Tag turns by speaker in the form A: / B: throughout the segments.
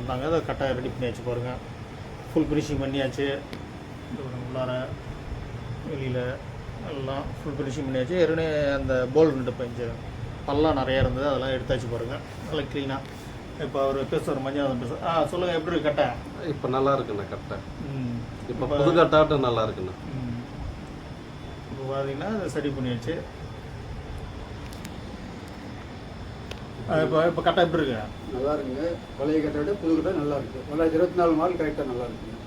A: வந்தாங்க. அதை கட்டை ரெடி பண்ணியாச்சு பாருங்கள். ஃபுல் ஃபினிஷிங் பண்ணியாச்சு. உள்ளார வெளியில் எல்லாம் ஃபுல் ஃபினிஷிங் பண்ணியாச்சு. ஏற்கனவே அந்த போல் 2 பஞ்சு பல்லாம் நிறையா இருந்தது, அதெல்லாம் எடுத்தாச்சு பாருங்கள், நல்லா க்ளீனாக. இப்போ அவர் பேசுவார், மஞ்சள் பேசுவார். சொல்லுங்கள், எப்படி இருக்கு கட்டை? இப்போ நல்லா இருக்குண்ணா கட்டை. இப்போ புது கட்டாட்டம் நல்லா இருக்குண்ணா. இப்போ பார்த்தீங்கன்னா அதை சரி பண்ணியாச்சு. இப்போ கட்டை எப்படி இருக்கு?
B: நல்லா இருக்குங்க. பழைய கட்டை விட புது கட்டை நல்லா இருக்குது. 2024 மாடல் கரெக்டாக நல்லா இருக்குங்க.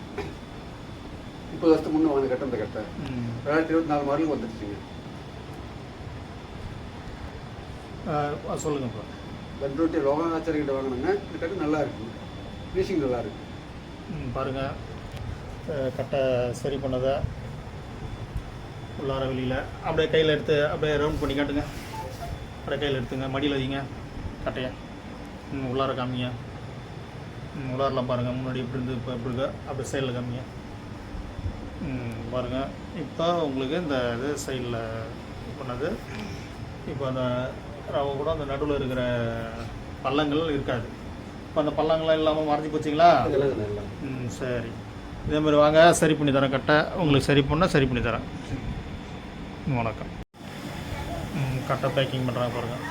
B: 30 வருஷத்துக்கு முன்னே வாங்கின கட்டை. அந்த கட்டை 2024 மாடலுக்கு வந்துடுச்சுங்க.
A: சொல்லுங்கள். இப்போ
B: பெட்ரோட்டி லோகநாச்சாரி கிட்ட வாங்கினாங்க. இந்த கட்டை நல்லா இருக்குங்க, ஃபினிஷிங் நல்லா இருக்கு.
A: பாருங்கள், கட்டை சரி பண்ணதை உள்ளார வெளியில் அப்படியே கையில் எடுத்து அப்படியே ரவுண்ட் பண்ணி காட்டுங்க. அப்படியே கையில் எடுத்துங்க, மடியில் வைங்க கட்டையை. உள்ளார காமிங்க. உள்ளாரெலாம் பாருங்கள், முன்னாடி எப்படி இருந்து இப்போ எப்படி இருக்கோ அப்படியே சைடில் காமிங்க. பாருங்கள், இப்போ உங்களுக்கு இந்த இது சைடில் பண்ணது. இப்போ அந்த ரவை கூட அந்த நடுவில் இருக்கிற பள்ளங்கள் இருக்காது. இப்போ அந்த பள்ளங்கள்லாம் இல்லாமல் மறைஞ்சி போச்சிங்களா? சரி, இதேமாதிரி வாங்க, சரி பண்ணி தரேன். கட்டை உங்களுக்கு சரி பண்ணால் சரி பண்ணி தரேன். வணக்கம். கட்டை பேக்கிங் பண்ணுறாங்க பாருங்கள்.